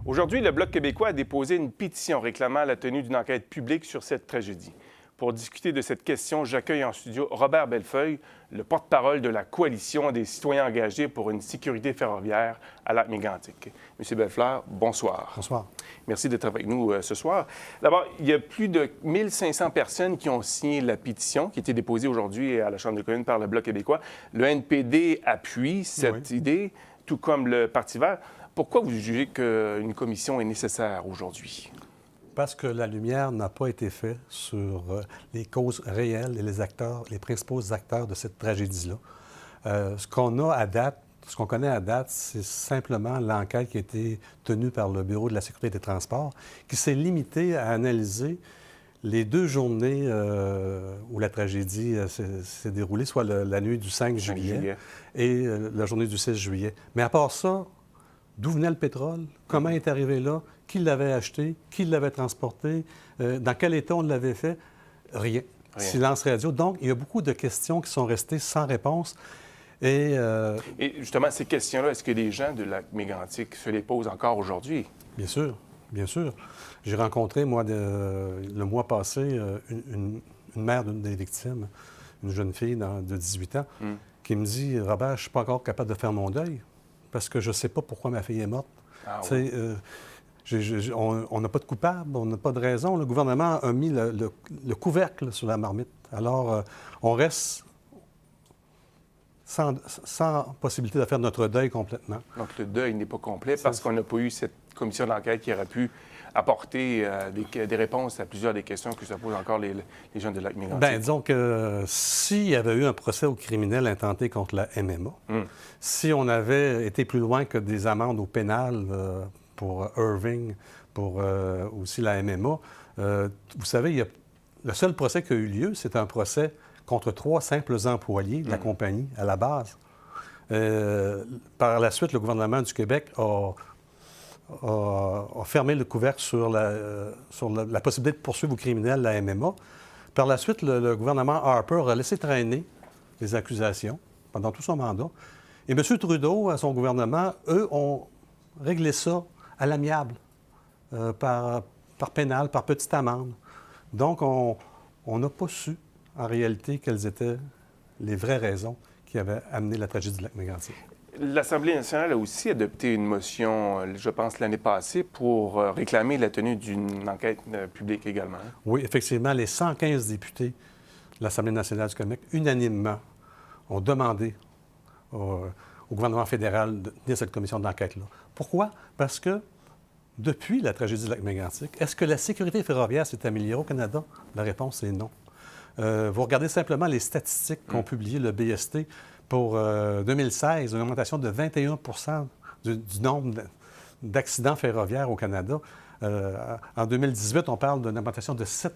Aujourd'hui, le Bloc québécois a déposé une pétition réclamant la tenue d'une enquête publique sur cette tragédie. Pour discuter de cette question, j'accueille en studio Robert Bellefeuille, le porte-parole de la Coalition des citoyens engagés pour une sécurité ferroviaire à Lac-Mégantic. Monsieur Bellefeuille, bonsoir. Bonsoir. Merci d'être avec nous ce soir. D'abord, il y a plus de 1500 personnes qui ont signé la pétition qui a été déposée aujourd'hui à la Chambre des communes par le Bloc québécois. Le NPD appuie cette idée, tout comme le Parti vert. Pourquoi vous jugez qu'une commission est nécessaire aujourd'hui? Parce que la lumière n'a pas été faite sur les causes réelles et les acteurs, les principaux acteurs de cette tragédie-là. Ce qu'on connaît à date, c'est simplement l'enquête qui a été tenue par le Bureau de la sécurité des transports, qui s'est limitée à analyser les 2 journées où la tragédie s'est déroulée, soit la nuit du 5 juillet et la journée du 6 juillet. Mais à part ça, d'où venait le pétrole? Comment il est arrivé là? Qui l'avait acheté? Qui l'avait transporté? Dans quel état on l'avait fait? Rien. Silence radio. Donc, il y a beaucoup de questions qui sont restées sans réponse. Et justement, ces questions-là, est-ce que les gens de Lac-Mégantic se les posent encore aujourd'hui? Bien sûr, bien sûr. J'ai rencontré, moi, le mois passé, une mère d'une des victimes, une jeune fille de 18 ans, qui me dit « Robert, je ne suis pas encore capable de faire mon deuil parce que je ne sais pas pourquoi ma fille est morte. Ah, oui. On n'a pas de coupable, on n'a pas de raison. Le gouvernement a mis le couvercle sur la marmite. Alors, on reste sans possibilité de faire notre deuil complètement. Donc, le deuil n'est pas complet parce qu'on n'a pas eu cette commission d'enquête qui aurait pu apporter des réponses à plusieurs des questions que se posent encore les gens de Lac-Mégantic. Bien, disons que s'il y avait eu un procès au criminel intenté contre la MMA, si on avait été plus loin que des amendes au pénal pour Irving, pour aussi la MMA, vous savez, le seul procès qui a eu lieu, c'est un procès contre 3 simples employés de la compagnie à la base. Par la suite, le gouvernement du Québec a fermé le couvercle sur la possibilité de poursuivre au criminel la MMA. Par la suite, le gouvernement Harper a laissé traîner les accusations pendant tout son mandat. Et M. Trudeau, à son gouvernement, eux, ont réglé ça à l'amiable, par pénal, par petite amende. Donc, on n'a pas su, en réalité, quelles étaient les vraies raisons qui avaient amené la tragédie de Lac-Mégantic. L'Assemblée nationale a aussi adopté une motion, je pense, l'année passée, pour réclamer la tenue d'une enquête publique également. Oui, effectivement, les 115 députés de l'Assemblée nationale du Québec, unanimement, ont demandé au gouvernement fédéral de tenir cette commission d'enquête-là. Pourquoi? Parce que depuis la tragédie de Lac-Mégantic, est-ce que la sécurité ferroviaire s'est améliorée au Canada? La réponse est non. Vous regardez simplement les statistiques qu'ont publiées le BST pour 2016, une augmentation de 21 du nombre d'accidents ferroviaires au Canada. En 2018, on parle d'une augmentation de 7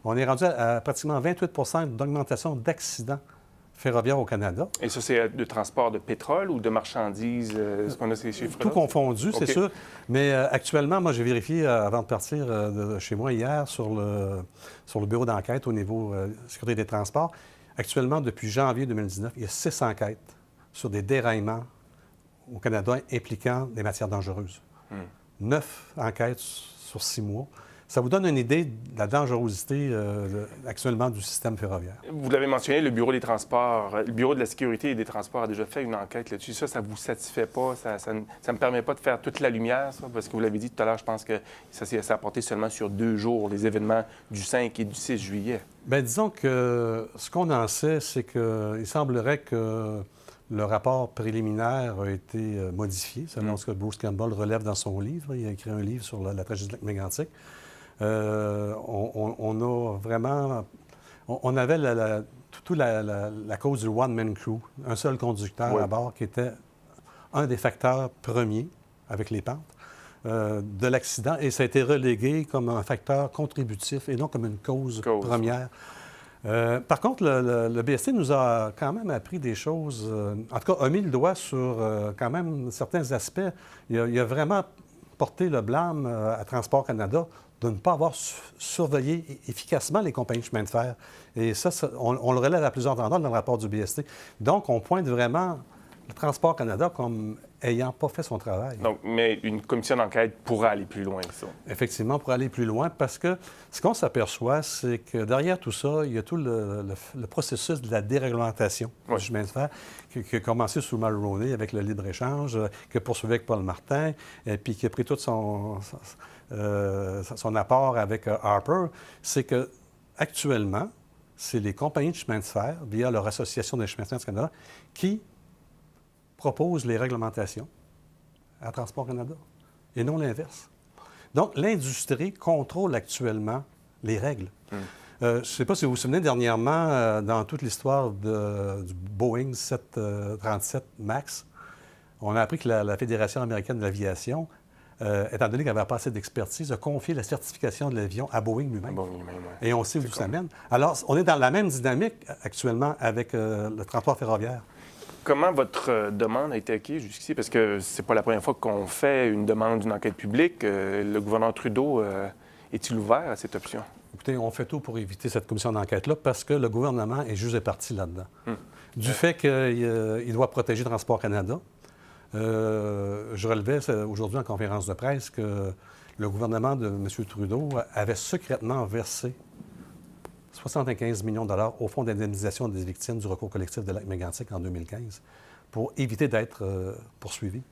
On est rendu à pratiquement 28 d'augmentation d'accidents ferroviaires au Canada. Et ça, c'est de transport de pétrole ou de marchandises? Est-ce qu'on a ces chiffres-là? Tout confondu, c'est sûr. Mais actuellement, moi, j'ai vérifié avant de partir de chez moi hier sur le bureau d'enquête au niveau sécurité des transports. Actuellement, depuis janvier 2019, il y a 6 enquêtes sur des déraillements au Canada impliquant des matières dangereuses. 9 enquêtes sur 6 mois. Ça vous donne une idée de la dangerosité actuellement du système ferroviaire. Vous l'avez mentionné, le Bureau des transports, le Bureau de la sécurité et des transports a déjà fait une enquête là-dessus. Ça ne vous satisfait pas? Ça ne me permet pas de faire toute la lumière, ça? Parce que vous l'avez dit tout à l'heure, je pense que ça s'est apporté seulement sur 2 jours, les événements du 5 et du 6 juillet. Bien, disons que ce qu'on en sait, c'est qu'il semblerait que le rapport préliminaire a été modifié, selon ce que Bruce Campbell relève dans son livre. Il a écrit un livre sur la tragédie de Lac-Mégantic. On a vraiment... On avait la cause du one-man crew, un seul conducteur à bord qui était un des facteurs premiers, avec les pentes, de l'accident. Et ça a été relégué comme un facteur contributif et non comme une cause première. Par contre, le BST nous a quand même appris des choses, en tout cas, a mis le doigt sur quand même certains aspects. Il a vraiment porté le blâme à Transport Canada de ne pas avoir surveillé efficacement les compagnies de chemin de fer. Et ça, on le relève à plusieurs endroits dans le rapport du BST. Donc, on pointe vraiment le Transport Canada comme ayant pas fait son travail. Donc, mais une commission d'enquête pourra aller plus loin, ça. Effectivement, pour aller plus loin, parce que ce qu'on s'aperçoit, c'est que derrière tout ça, il y a tout le processus de la déréglementation du chemin de fer qui a commencé sous Mulroney avec le libre-échange, qui a poursuivi avec Paul Martin, et puis qui a pris tout son apport avec Harper. C'est que actuellement, c'est les compagnies de chemin de fer, via leur Association des chemins de fer du Canada, qui proposent les réglementations à Transport Canada, et non l'inverse. Donc, l'industrie contrôle actuellement les règles. Je ne sais pas si vous vous souvenez, dernièrement, dans toute l'histoire du Boeing 737 MAX, on a appris que la Fédération américaine de l'aviation, étant donné qu'elle n'avait pas assez d'expertise, a confié la certification de l'avion à Boeing lui-même. Et on sait où ça mène. Alors, on est dans la même dynamique actuellement avec le transport ferroviaire. Comment votre demande a été acquise jusqu'ici? Parce que c'est pas la première fois qu'on fait une demande d'une enquête publique. Le gouvernement Trudeau est-il ouvert à cette option? Écoutez, on fait tout pour éviter cette commission d'enquête-là parce que le gouvernement est juste parti là-dedans. Du fait qu'il doit protéger Transport Canada, je relevais aujourd'hui en conférence de presse que le gouvernement de M. Trudeau avait secrètement versé 75 millions de dollars au Fonds d'indemnisation des victimes du recours collectif de Lac-Mégantic en 2015 pour éviter d'être poursuivi.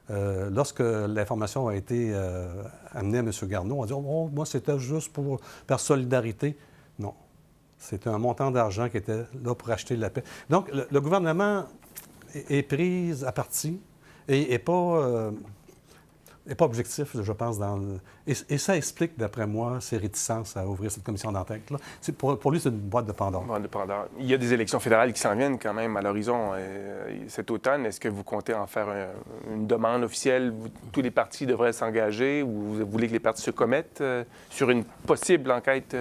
Lorsque l'information a été amenée à M. Garneau, on a dit oh, moi, c'était juste par solidarité. Non. C'était un montant d'argent qui était là pour acheter la paix. Donc, le gouvernement est pris à partie et n'est pas objectif, je pense. Et ça explique, d'après moi, ses réticences à ouvrir cette commission d'enquête-là. Pour lui, c'est une boîte de Pandore. Il y a des élections fédérales qui s'en viennent quand même à l'horizon cet automne. Est-ce que vous comptez en faire une demande officielle? Tous les partis devraient s'engager ou vous voulez que les partis se commettent sur une possible enquête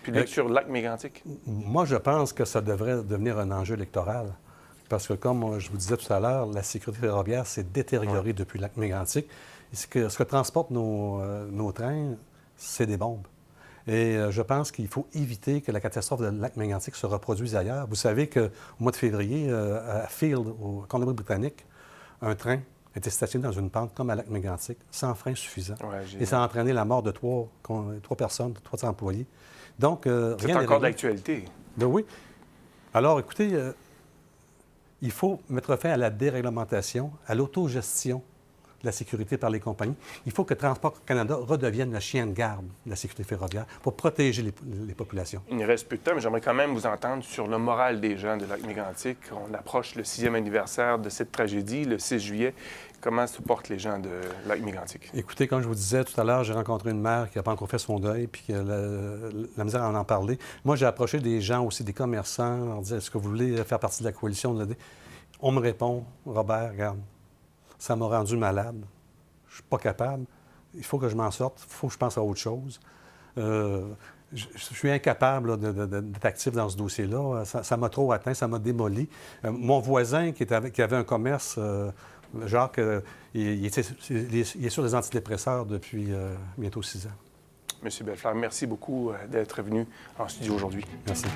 publique sur le lac Mégantic? Moi, je pense que ça devrait devenir un enjeu électoral. Parce que, comme je vous disais tout à l'heure, la sécurité ferroviaire s'est détériorée depuis le lac Mégantic. Et ce que transportent nos trains, c'est des bombes. Et je pense qu'il faut éviter que la catastrophe de lac Mégantic se reproduise ailleurs. Vous savez qu'au mois de février, à Field, au Colombie-Britannique, un train était stationné dans une pente comme à lac Mégantic, sans frein suffisant. Et ça a entraîné la mort de trois personnes, 3 employés. Donc, c'est encore d'actualité. Ben oui. Alors, écoutez, il faut mettre fin à la déréglementation, à l'autogestion de la sécurité par les compagnies. Il faut que Transport Canada redevienne le chien de garde de la sécurité ferroviaire pour protéger les populations. Il nous reste peu de temps, mais j'aimerais quand même vous entendre sur le moral des gens de Lac-Mégantic. On approche le 6e anniversaire de cette tragédie, le 6 juillet. Comment se portent les gens de Lac-Mégantic? Écoutez, comme je vous disais tout à l'heure, j'ai rencontré une mère qui n'a pas encore fait son deuil, puis qui a la misère à en parler. Moi, j'ai approché des gens aussi, des commerçants, en disant, est-ce que vous voulez faire partie de la coalition? On me répond, Robert, regarde, ça m'a rendu malade. Je suis pas capable. Il faut que je m'en sorte. Il faut que je pense à autre chose. Je suis incapable d'être actif dans ce dossier-là. Ça m'a trop atteint, ça m'a démoli. Mon voisin qui avait un commerce, Jacques, il est sur les antidépresseurs depuis bientôt 6 ans. M. Bellefleur, merci beaucoup d'être venu en studio aujourd'hui. Merci.